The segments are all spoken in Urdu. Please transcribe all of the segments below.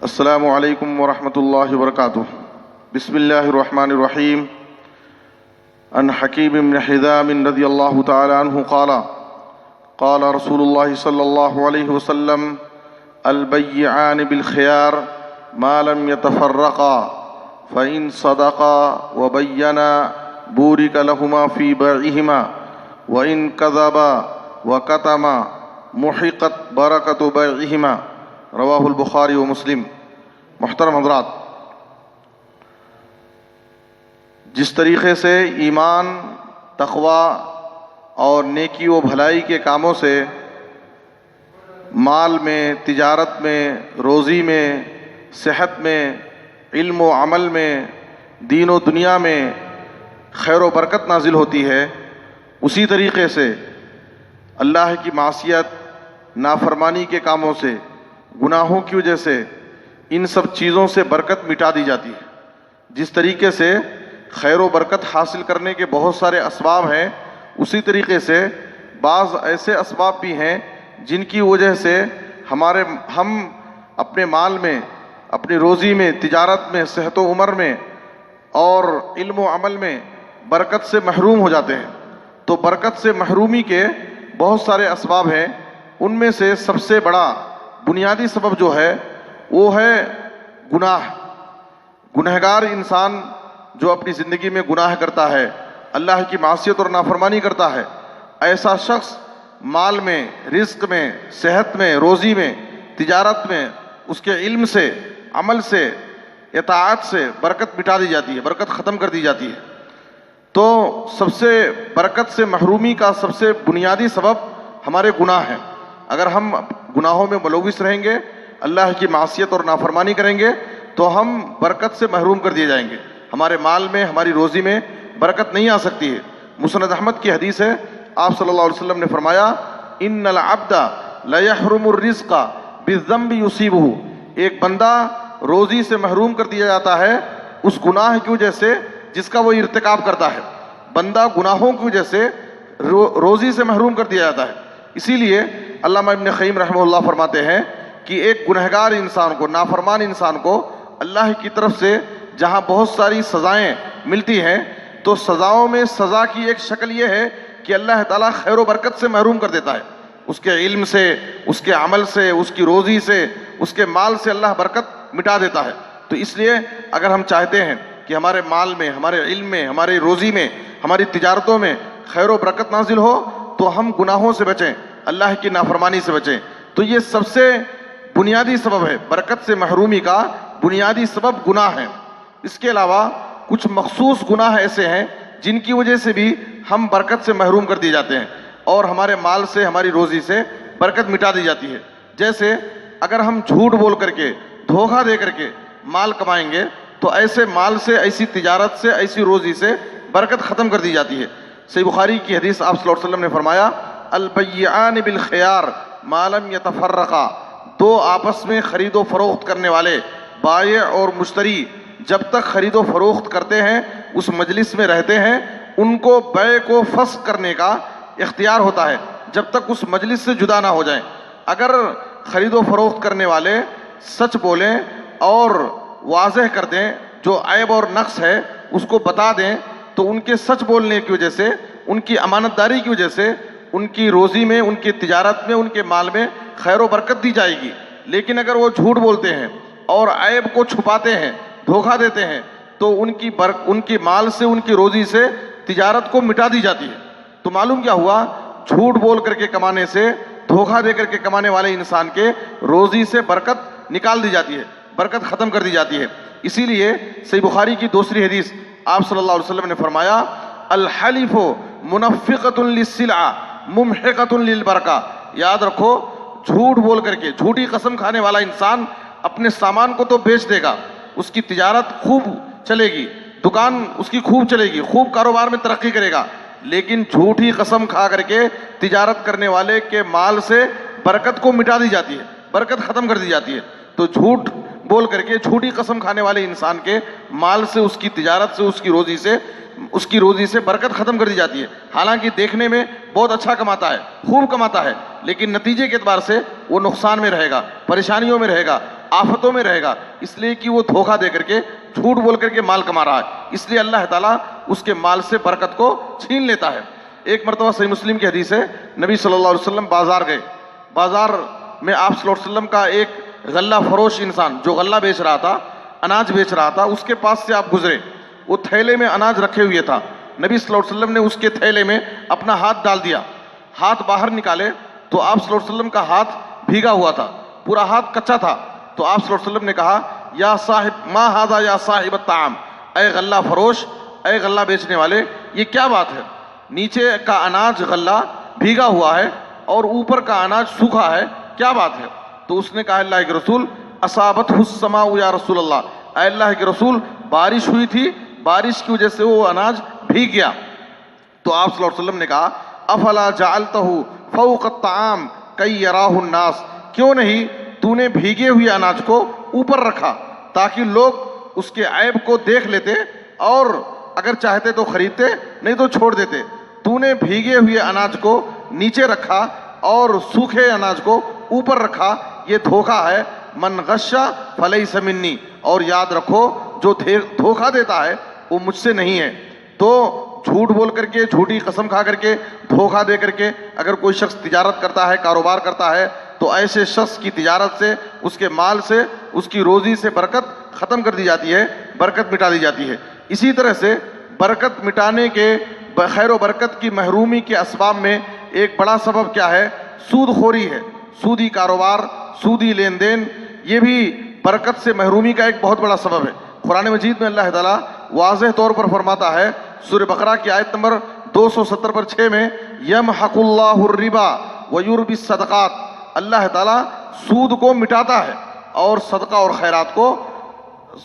السلام علیکم ورحمۃ اللہ وبرکاتہ۔ بسم اللہ الرحمن الرحیم۔ عن حکیم بن حزام رضی اللہ تعالی عنہ قال قال رسول اللہ صلی اللہ علیہ وسلم البیعان بالخیار ما لم يتفرقا فإن صدقا وبینا بورک لهما في بيعهما وإن كذبا وكتما محقت برکۃ بيعهما۔ رواہ البخاری و مسلم۔ محترم حضرات، جس طریقے سے ایمان، تقوی اور نیکی و بھلائی کے کاموں سے مال میں، تجارت میں، روزی میں، صحت میں، علم و عمل میں، دین و دنیا میں خیر و برکت نازل ہوتی ہے، اسی طریقے سے اللہ کی معصیت، نافرمانی کے کاموں سے، گناہوں کی وجہ سے ان سب چیزوں سے برکت مٹا دی جاتی ہے۔ جس طریقے سے خیر و برکت حاصل کرنے کے بہت سارے اسباب ہیں، اسی طریقے سے بعض ایسے اسباب بھی ہیں جن کی وجہ سے ہم اپنے مال میں، اپنی روزی میں، تجارت میں، صحت و عمر میں اور علم و عمل میں برکت سے محروم ہو جاتے ہیں۔ تو برکت سے محرومی کے بہت سارے اسباب ہیں، ان میں سے سب سے بڑا بنیادی سبب جو ہے وہ ہے گناہ۔ گنہگار انسان جو اپنی زندگی میں گناہ کرتا ہے، اللہ کی معصیت اور نافرمانی کرتا ہے، ایسا شخص مال میں، رزق میں، صحت میں، روزی میں، تجارت میں، اس کے علم سے، عمل سے، اطاعت سے برکت مٹا دی جاتی ہے، برکت ختم کر دی جاتی ہے۔ تو سب سے برکت سے محرومی کا سب سے بنیادی سبب ہمارے گناہ ہیں۔ اگر ہم گناہوں میں ملوث رہیں گے، اللہ کی معصیت اور نافرمانی کریں گے، تو ہم برکت سے محروم کر دیے جائیں گے۔ ہمارے مال میں، ہماری روزی میں برکت نہیں آ سکتی ہے۔ مسند احمد کی حدیث ہے، آپ صلی اللہ علیہ وسلم نے فرمایا ان العبد لیحرم الرزق بالذنب یصیبہ۔ ایک بندہ روزی سے محروم کر دیا جاتا ہے اس گناہ کی وجہ سے جس کا وہ ارتکاب کرتا ہے۔ بندہ گناہوں کی وجہ سے روزی سے محروم کر دیا جاتا ہے۔ اسی لیے علامہ ابن قیم رحمہ اللہ فرماتے ہیں کہ ایک گنہگار انسان کو، نافرمان انسان کو اللہ کی طرف سے جہاں بہت ساری سزائیں ملتی ہیں، تو سزاؤں میں سزا کی ایک شکل یہ ہے کہ اللہ تعالیٰ خیر و برکت سے محروم کر دیتا ہے۔ اس کے علم سے، اس کے عمل سے، اس کی روزی سے، اس کے مال سے اللہ برکت مٹا دیتا ہے۔ تو اس لیے اگر ہم چاہتے ہیں کہ ہمارے مال میں، ہمارے علم میں، ہماری روزی میں، ہماری تجارتوں میں خیر و برکت نازل ہو، تو ہم گناہوں سے بچیں، اللہ کی نافرمانی سے بچیں۔ تو یہ سب سے بنیادی سبب ہے، برکت سے محرومی کا بنیادی سبب گناہ ہے۔ اس کے علاوہ کچھ مخصوص گناہ ایسے ہیں جن کی وجہ سے بھی ہم برکت سے محروم کر دیے جاتے ہیں اور ہمارے مال سے، ہماری روزی سے برکت مٹا دی جاتی ہے۔ جیسے اگر ہم جھوٹ بول کر کے، دھوکہ دے کر کے مال کمائیں گے، تو ایسے مال سے، ایسی تجارت سے، ایسی روزی سے برکت ختم کر دی جاتی ہے۔ صحیح بخاری کی حدیث، آپ صلی اللہ علیہ وسلم نے فرمایا البیعان بالخیار ما لم یتفرقا۔ دو آپس میں خرید و فروخت کرنے والے، بائع اور مشتری، جب تک خرید و فروخت کرتے ہیں، اس مجلس میں رہتے ہیں، ان کو بیع کو فسخ کرنے کا اختیار ہوتا ہے جب تک اس مجلس سے جدا نہ ہو جائیں۔ اگر خرید و فروخت کرنے والے سچ بولیں اور واضح کر دیں، جو عیب اور نقص ہے اس کو بتا دیں، تو ان کے سچ بولنے کی وجہ سے، ان کی امانت داری کی وجہ سے، ان کی روزی میں، ان کی تجارت میں، ان کے مال میں خیر و برکت دی جائے گی۔ لیکن اگر وہ جھوٹ بولتے ہیں اور عیب کو چھپاتے ہیں، دھوکہ دیتے ہیں، تو ان کی مال سے، ان کی روزی سے تجارت کو مٹا دی جاتی ہے۔ تو معلوم کیا ہوا؟ جھوٹ بول کر کے کمانے سے، دھوکہ دے کر کے کمانے والے انسان کے روزی سے برکت نکال دی جاتی ہے، برکت ختم کر دی جاتی ہے۔ اسی لیے صحیح بخاری کی دوسری حدیث، آپ صلی اللہ علیہ وسلم نے فرمایا الحلف منفقۃ للسلع ممحقۃ للبرکہ۔ یاد رکھو، جھوٹ بول کر کے، جھوٹی قسم کھانے والا انسان اپنے سامان کو تو بیچ دے گا، اس کی تجارت خوب چلے گی، دکان اس کی خوب چلے گی، خوب کاروبار میں ترقی کرے گا، لیکن جھوٹی قسم کھا کر کے تجارت کرنے والے کے مال سے برکت کو مٹا دی جاتی ہے، برکت ختم کر دی جاتی ہے۔ تو جھوٹ بول کر کے، جھوٹی قسم کھانے والے انسان کے مال سے، اس کی تجارت سے، اس کی روزی سے برکت ختم کر دی جاتی ہے۔ حالانکہ دیکھنے میں بہت اچھا کماتا ہے، خوب کماتا ہے، لیکن نتیجے کے اعتبار سے وہ نقصان میں رہے گا، پریشانیوں میں رہے گا، آفتوں میں رہے گا، اس لیے کہ وہ دھوکہ دے کر کے جھوٹ بول کر کے مال کما رہا ہے، اس لیے اللہ تعالیٰ اس کے مال سے برکت کو چھین لیتا ہے۔ ایک مرتبہ صحیح مسلم کی حدیث ہے، نبی صلی اللہ علیہ وسلم بازار گئے، بازار میں آپ صلی اللہ علیہ وسلم کا ایک غلہ فروش انسان جو غلہ بیچ رہا تھا، اناج بیچ رہا تھا، اس کے پاس سے آپ گزرے، وہ تھیلے میں اناج رکھے ہوئے تھا، نبی صلی اللہ علیہ وسلم نے اس کے تھیلے میں اپنا ہاتھ ڈال دیا، ہاتھ باہر نکالے تو آپ صلی اللہ علیہ وسلم کا ہاتھ بھیگا ہوا تھا، پورا ہاتھ کچا تھا، تو آپ صلی اللہ علیہ وسلم نے کہا یا صاحب ما ھذا یا صاحب الطعام، اے غلہ فروش، اے غلہ بیچنے والے، یہ کیا بات ہے؟ نیچے کا اناج غلہ بھیگا ہوا ہے اور اوپر کا اناج سوکھا ہے، کیا بات ہے؟ تو اس نے کہا اللہ کے رسول اصابتہ السماء یا رسول اللہ، اے اللہ کے رسول بارش ہوئی تھی، بارش کی وجہ سے وہ اناج بھیگ گیا۔ تو آپ صلی اللہ علیہ وسلم نے کہا افلا جعلتہ فوق الطعام کی یراہ الناس، کیوں نہیں تو نے بھیگے ہوئے اناج کو اوپر رکھا تاکہ لوگ اس کے عیب کو دیکھ لیتے اور اگر چاہتے تو خریدتے، نہیں تو چھوڑ دیتے۔ تو نے بھیگے ہوئے اناج کو نیچے رکھا اور سوکھے اناج کو اوپر رکھا، یہ دھوکہ ہے، من غش فلیس منی، اور یاد رکھو جو دھوکہ دیتا ہے وہ مجھ سے نہیں ہے۔ تو جھوٹ بول کر کے، جھوٹی قسم کھا کر کے، دھوکہ دے کر کے اگر کوئی شخص تجارت کرتا ہے، کاروبار کرتا ہے، تو ایسے شخص کی تجارت سے، اس کے مال سے، اس کی روزی سے برکت ختم کر دی جاتی ہے، برکت مٹا دی جاتی ہے۔ اسی طرح سے برکت مٹانے کے، خیر و برکت کی محرومی کے اسباب میں ایک بڑا سبب کیا ہے؟ سود خوری ہے، سودی کاروبار، سودی لین دین، یہ بھی برکت سے محرومی کا ایک بہت بڑا سبب ہے۔ قرآن مجید میں اللہ تعالیٰ واضح طور پر فرماتا ہے، سورہ بقرہ کی آیت نمبر 270 پر 6 میں، یمحق اللہ الربا ویربی الصدقات، اللہ تعالیٰ سود کو مٹاتا ہے اور صدقہ اور خیرات کو،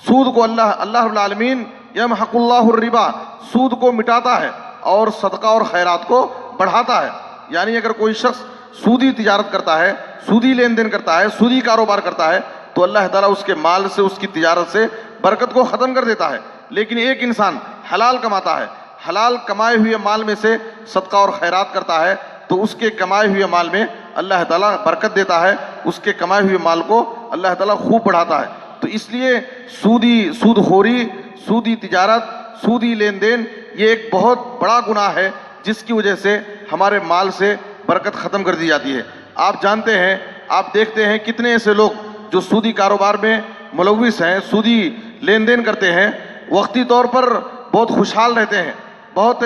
سود کو اللہ رب العالمین یمحق اللہ الربا، سود کو مٹاتا ہے اور صدقہ اور خیرات کو بڑھاتا ہے۔ یعنی اگر کوئی شخص سودی تجارت کرتا ہے، سودی لین دین کرتا ہے، سودی کاروبار کرتا ہے، تو اللہ تعالیٰ اس کے مال سے، اس کی تجارت سے برکت کو ختم کر دیتا ہے۔ لیکن ایک انسان حلال کماتا ہے، حلال کمائے ہوئے مال میں سے صدقہ اور خیرات کرتا ہے، تو اس کے کمائے ہوئے مال میں اللہ تعالیٰ برکت دیتا ہے، اس کے کمائے ہوئے مال کو اللہ تعالیٰ خوب بڑھاتا ہے۔ تو اس لیے سود خوری، سودی تجارت، سودی لین دین، یہ ایک بہت بڑا گناہ ہے جس کی وجہ سے ہمارے مال سے برکت ختم کر دی جاتی ہے۔ آپ جانتے ہیں، آپ دیکھتے ہیں کتنے ایسے لوگ جو سودی کاروبار میں ملوث ہیں، سودی لین دین کرتے ہیں، وقتی طور پر بہت خوشحال رہتے ہیں، بہت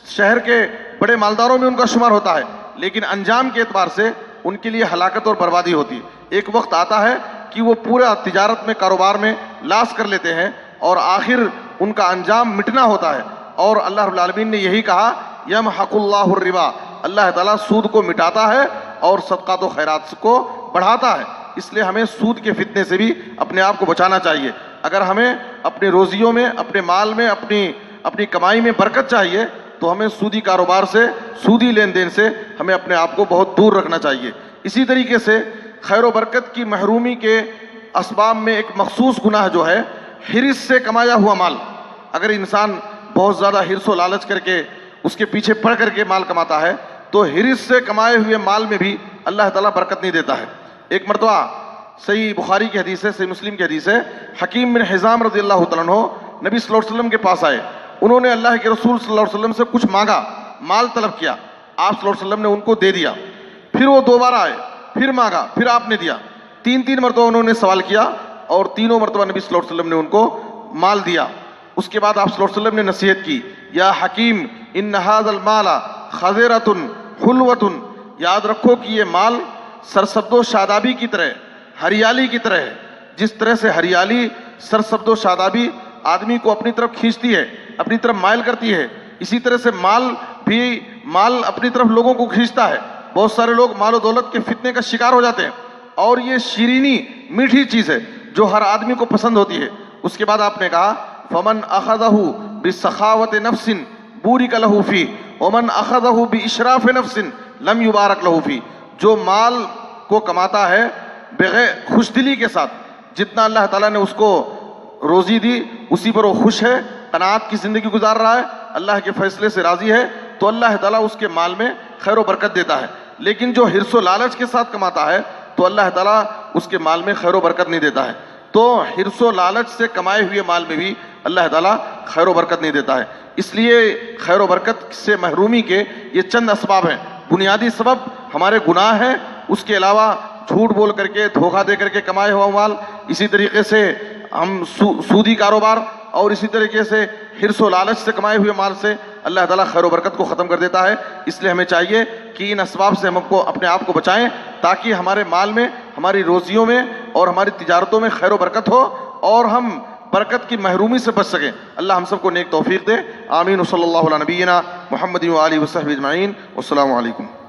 شہر کے بڑے مالداروں میں ان کا شمار ہوتا ہے، لیکن انجام کے اعتبار سے ان کے لیے ہلاکت اور بربادی ہوتی ہے۔ ایک وقت آتا ہے کہ وہ پورا تجارت میں، کاروبار میں لاس کر لیتے ہیں اور آخر ان کا انجام مٹنا ہوتا ہے۔ اور اللہ رب العالمین نے یہی کہا یمحق اللہ الربا، اللہ تعالیٰ سود کو مٹاتا ہے اور صدقات و خیرات کو بڑھاتا ہے۔ اس لیے ہمیں سود کے فتنے سے بھی اپنے آپ کو بچانا چاہیے۔ اگر ہمیں اپنی روزیوں میں، اپنے مال میں، اپنی کمائی میں برکت چاہیے تو ہمیں سودی کاروبار سے، سودی لین دین سے ہمیں اپنے آپ کو بہت دور رکھنا چاہیے۔ اسی طریقے سے خیر و برکت کی محرومی کے اسباب میں ایک مخصوص گناہ جو ہے حرص سے کمایا ہوا مال۔ اگر انسان بہت زیادہ حرص و لالچ کر کے اس کے پیچھے پڑ کر کے مال کماتا ہے تو حرص سے کمائے ہوئے مال میں بھی اللہ تعالیٰ برکت نہیں دیتا ہے۔ ایک مرتبہ صحیح بخاری کی حدیث ہے، صحیح مسلم کی حدیث ہے، حکیم بن حزام رضی اللہ تعالیٰ عنہ نبی صلی اللہ علیہ وسلم کے پاس آئے، انہوں نے اللہ کے رسول صلی اللہ علیہ وسلم سے کچھ مانگا، مال طلب کیا، آپ صلی اللہ علیہ وسلم نے ان کو دے دیا۔ پھر وہ دوبارہ آئے، پھر مانگا، پھر آپ نے دیا۔ تین مرتبہ انہوں نے سوال کیا اور تینوں مرتبہ نبی صلی اللہ علیہ وسلم نے ان کو مال دیا۔ اس کے بعد آپ صلی اللہ علیہ وسلم نے نصیحت کی، یا حکیم ان ھذا المال خضرۃ حلوۃ، یاد رکھو کہ یہ مال سرسبز و شادابی کی طرح، ہریالی کی طرح ہے۔ جس طرح سے ہریالی، سرسبز و شادابی آدمی کو اپنی طرف کھینچتی ہے، اپنی طرف مائل کرتی ہے، اسی طرح سے مال اپنی طرف لوگوں کو کھینچتا ہے۔ بہت سارے لوگ مال و دولت کے فتنے کا شکار ہو جاتے ہیں، اور یہ شیرینی، میٹھی چیز ہے جو ہر آدمی کو پسند ہوتی ہے۔ اس کے بعد آپ نے کہا فمن اخذہ بسخاوت نفس بورک لہ فیہ ومن اخذہ باشراف نفس لم یبارک لہ فیہ، جو مال کو کماتا ہے بغیر خوش دلی کے ساتھ، جتنا اللہ تعالیٰ نے اس کو روزی دی اسی پر وہ خوش ہے، قناعت کی زندگی گزار رہا ہے، اللہ کے فیصلے سے راضی ہے، تو اللہ تعالیٰ اس کے مال میں خیر و برکت دیتا ہے۔ لیکن جو حرص و لالچ کے ساتھ کماتا ہے تو اللہ تعالیٰ اس کے مال میں خیر و برکت نہیں دیتا ہے۔ تو حرص و لالچ سے کمائے ہوئے مال میں بھی اللہ تعالیٰ خیر و برکت نہیں دیتا ہے۔ اس لیے خیر و برکت سے محرومی کے یہ چند اسباب ہیں۔ بنیادی سبب ہمارے گناہ ہیں، اس کے علاوہ جھوٹ بول کر کے، دھوکہ دے کر کے کمائے ہوا مال، اسی طریقے سے ہم سودی کاروبار، اور اسی طریقے سے حرص و لالچ سے کمائے ہوئے مال سے اللہ تعالیٰ خیر و برکت کو ختم کر دیتا ہے۔ اس لیے ہمیں چاہیے کہ ان اسباب سے ہم کو اپنے آپ کو بچائیں، تاکہ ہمارے مال میں، ہماری روزیوں میں اور ہماری تجارتوں میں خیر و برکت ہو اور ہم برکت کی محرومی سے بچ سکیں۔ اللہ ہم سب کو نیک توفیق دے، آمین۔ صلی اللہ علیہ نبینا محمد و آلہ وصحبہ اجمعین، والسلام علیکم۔